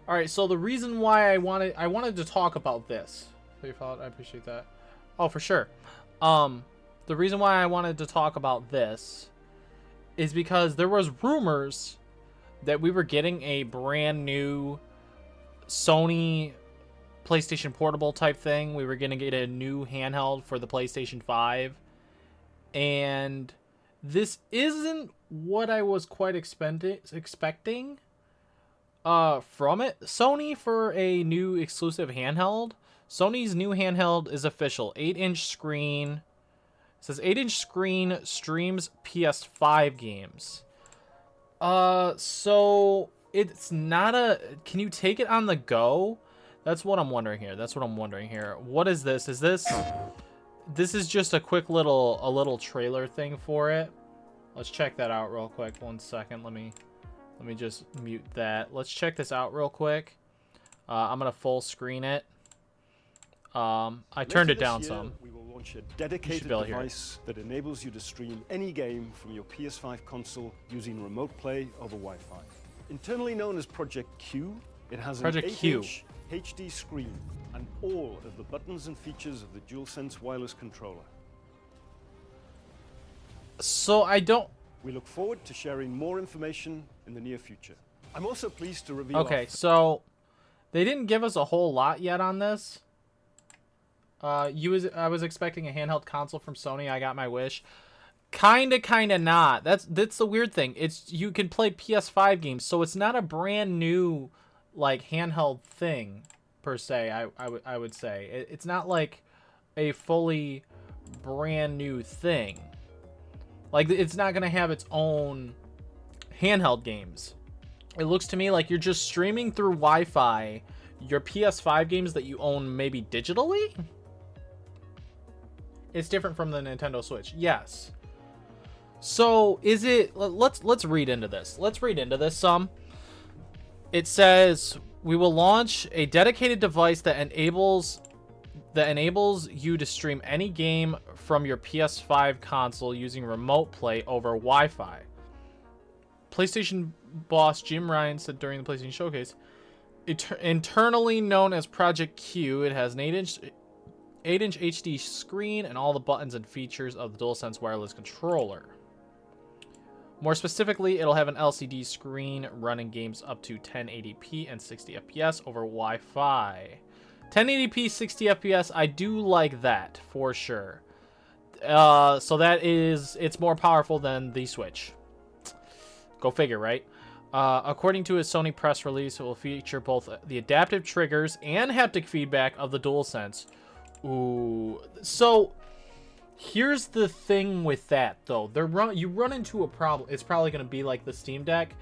All right, so the reason why I wanted to talk about this. I appreciate that. Oh, for sure. The reason why I wanted to talk about this is because there was rumors that we were getting a brand new Sony PlayStation Portable type thing. We were going to get a new handheld for the PlayStation 5. And this isn't what I was quite expecting from it. Sony for a new exclusive handheld. Sony's new handheld is official. 8-inch screen. It says 8-inch screen streams PS5 games. So it's not a... Can you take it on the go? That's what I'm wondering here. What is this? Is this... This is just a quick little trailer thing for it. Let's check that out real quick. 1 second. Let me just mute that. Let's check this out real quick. I'm gonna full screen it. I turned it down some. We will launch a dedicated device that enables you to stream any game from your PS5 console using remote play over Wi-Fi. Internally known as Project Q, it has an 8-inch HD screen and all of the buttons and features of the DualSense wireless controller. So I don't... We look forward to sharing more information in the near future. I'm also pleased to reveal... Okay, so they didn't give us a whole lot yet on this. I was expecting a handheld console from Sony. I got my wish. Kinda not. That's the weird thing. It's you can play PS5 games, so it's not a brand new like handheld thing per se. I would say it's not like a fully brand new thing. Like it's not gonna have its own handheld games. It looks to me like you're just streaming through Wi-Fi your PS5 games that you own maybe digitally. It's different from the Nintendo Switch. Yes. So is it... Let's read into this. Some. It says we will launch a dedicated device that enables you to stream any game from your PS5 console using remote play over Wi-Fi. PlayStation boss Jim Ryan said during the PlayStation Showcase, internally known as Project Q, it has an 8-inch HD screen and all the buttons and features of the DualSense wireless controller. More specifically, it'll have an LCD screen running games up to 1080p and 60 FPS over Wi-Fi. 1080p, 60 FPS, I do like that for sure. So that is, it's more powerful than the Switch. Go figure, right? According to a Sony press release, it will feature both the adaptive triggers and haptic feedback of the DualSense. Ooh, so here's the thing with that though. You run into a problem. It's probably going to be like the Steam Deck.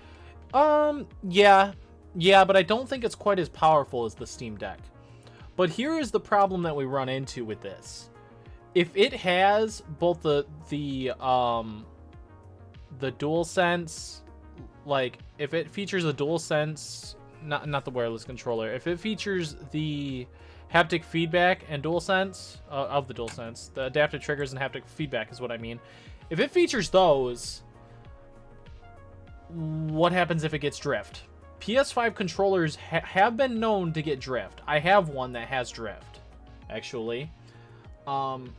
Yeah, but I don't think it's quite as powerful as the Steam Deck. But here is the problem that we run into with this. If it has both the DualSense, like if it features the DualSense, not the wireless controller, if it features the haptic feedback and DualSense of the DualSense, the adaptive triggers and haptic feedback is what I mean. If it features those, what happens if it gets drift? PS5 controllers have been known to get drift. I have one that has drift, actually. And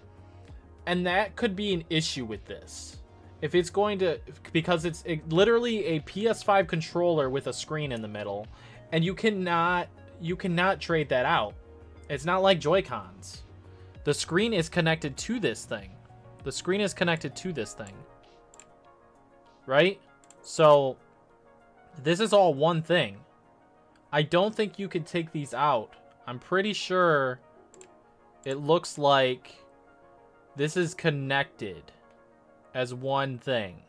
that could be an issue with this. If it's going to, because it's literally a PS5 controller with a screen in the middle, and you cannot trade that out. It's not like Joy-Cons. The screen is connected to this thing. Right? So this is all one thing. I don't think you can take these out. I'm pretty sure it looks like this is connected as one thing.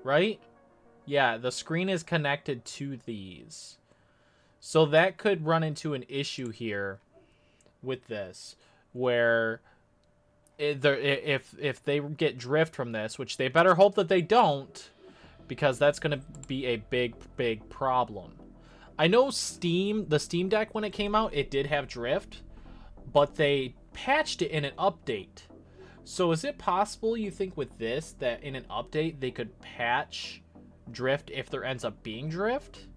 Right? Yeah, the screen is connected to these. So that could run into an issue here with this, where if they get drift from this, which they better hope that they don't, because that's going to be a big problem. I know the Steam Deck, when it came out, it did have drift, but they patched it in an update. So is it possible, you think, with this, that in an update they could patch drift if there ends up being drift?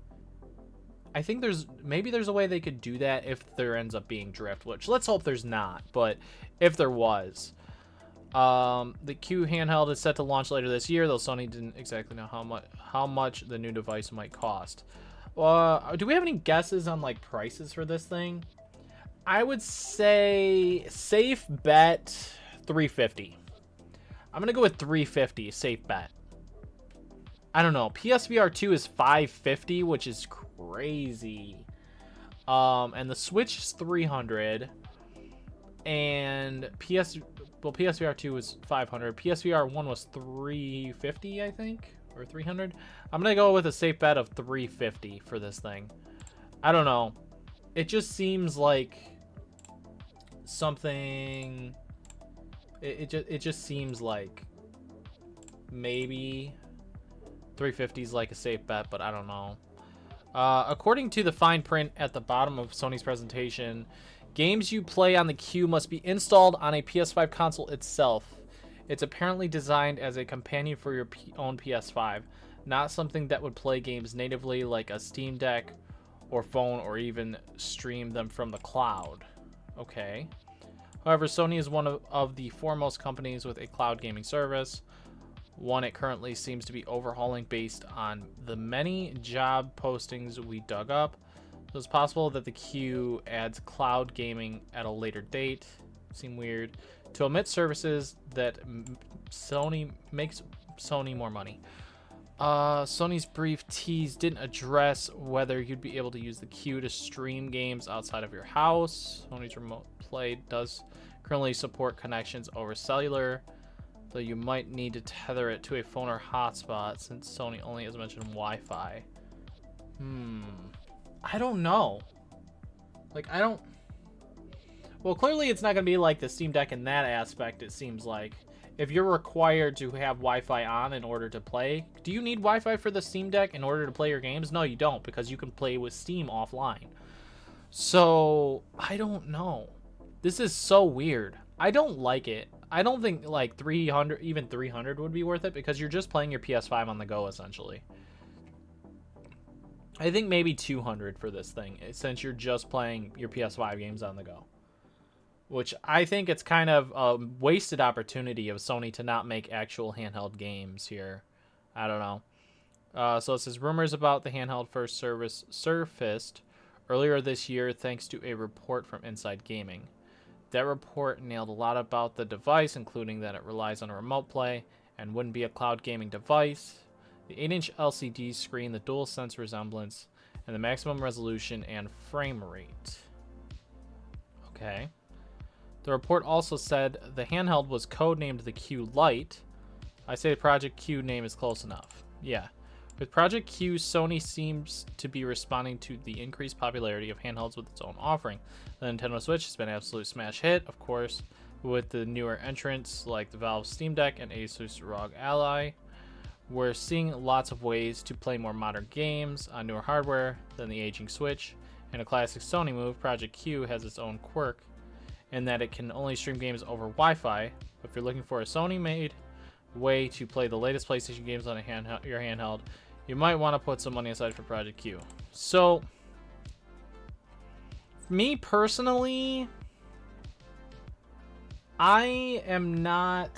I think maybe there's a way they could do that if there ends up being drift, which let's hope there's not, but if there was. The Q handheld is set to launch later this year, though Sony didn't exactly know how much the new device might cost. Do we have any guesses on like prices for this thing? I would say safe bet $350. I'm gonna go with $350, safe bet. I don't know. PSVR 2 is $550, which is crazy. And the Switch is $300. And PSVR 2 was $500. PSVR 1 was $350, I think, or $300. I'm gonna go with a safe bet of $350 for this thing. I don't know. It just seems like something. It just seems like maybe 350 is like a safe bet, but I don't know. According to the fine print at the bottom of Sony's presentation, games you play on the Q must be installed on a PS5 console itself. It's apparently designed as a companion for your own PS5, not something that would play games natively like a Steam Deck or phone, or even stream them from the cloud. Okay. However, Sony is one of the foremost companies with a cloud gaming service, one it currently seems to be overhauling based on the many job postings we dug up. So it's possible that the Q adds cloud gaming at a later date. Seem weird. To omit services that Sony makes Sony more money. Sony's brief tease didn't address whether you'd be able to use the Q to stream games outside of your house. Sony's Remote Play does currently support connections over cellular, though you might need to tether it to a phone or hotspot since Sony only has mentioned Wi-Fi. I don't know. Like, well, clearly it's not going to be like the Steam Deck in that aspect, it seems like. If you're required to have Wi-Fi on in order to play, do you need Wi-Fi for the Steam Deck in order to play your games? No, you don't, because you can play with Steam offline. So, I don't know. This is so weird. I don't like it. I don't think like 300, even 300 would be worth it, because you're just playing your PS5 on the go, essentially. I think maybe 200 for this thing, since you're just playing your PS5 games on the go. Which I think it's kind of a wasted opportunity of Sony to not make actual handheld games here. I don't know. So it says rumors about the handheld first service surfaced earlier this year thanks to a report from Inside Gaming. That report nailed a lot about the device, including that it relies on a remote play and wouldn't be a cloud gaming device. The 8-inch LCD screen, the DualSense resemblance, and the maximum resolution and frame rate. Okay. The report also said the handheld was codenamed the Q Lite. I say the Project Q name is close enough. Yeah. With Project Q, Sony seems to be responding to the increased popularity of handhelds with its own offering. The Nintendo Switch has been an absolute smash hit, of course, with the newer entrants like the Valve Steam Deck and Asus ROG Ally. We're seeing lots of ways to play more modern games on newer hardware than the aging Switch. In a classic Sony move, Project Q has its own quirk in that it can only stream games over Wi-Fi. If you're looking for a Sony-made way to play the latest PlayStation games on your handheld, you might want to put some money aside for Project Q. So, me personally, I am not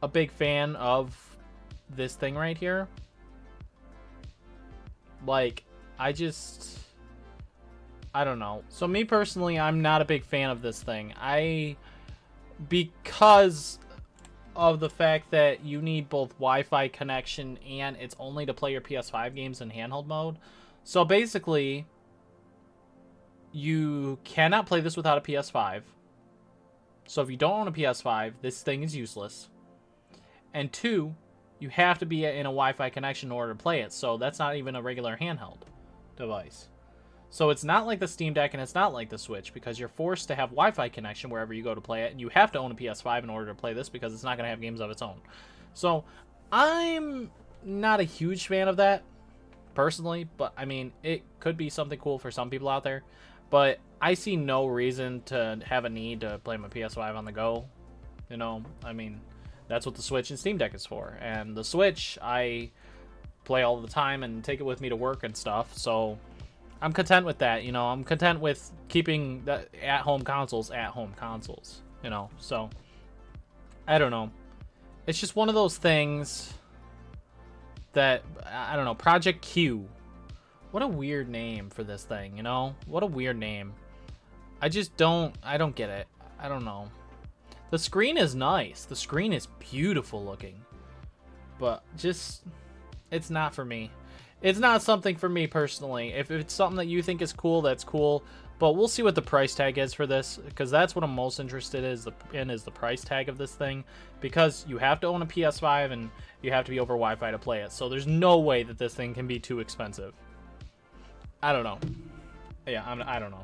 a big fan of this thing right here. Like, I don't know. So me personally, I'm not a big fan of this thing. Because of the fact that you need both Wi-Fi connection and it's only to play your PS5 games in handheld mode. So basically, you cannot play this without a PS5. So if you don't own a PS5, this thing is useless. And 2, you have to be in a Wi-Fi connection in order to play it. So that's not even a regular handheld device. So it's not like the Steam Deck and it's not like the Switch, because you're forced to have Wi-Fi connection wherever you go to play it, and you have to own a PS5 in order to play this because it's not going to have games of its own. So I'm not a huge fan of that, personally, but I mean, it could be something cool for some people out there, but I see no reason to have a need to play my PS5 on the go. You know, I mean, that's what the Switch and Steam Deck is for, and the Switch, I play all the time and take it with me to work and stuff. So I'm content with that, you know. I'm content with keeping the at-home consoles, you know. So I don't know. It's just one of those things that, I don't know, Project Q. What a weird name for this thing, you know? What a weird name. I don't get it. I don't know. The screen is nice. The screen is beautiful looking. But just, it's not for me. It's not something for me personally. If it's something that you think is cool, that's cool. But we'll see what the price tag is for this, because that's what I'm most interested in is the price tag of this thing. Because you have to own a PS5 and you have to be over Wi-Fi to play it. So there's no way that this thing can be too expensive. I don't know. Yeah, I don't know.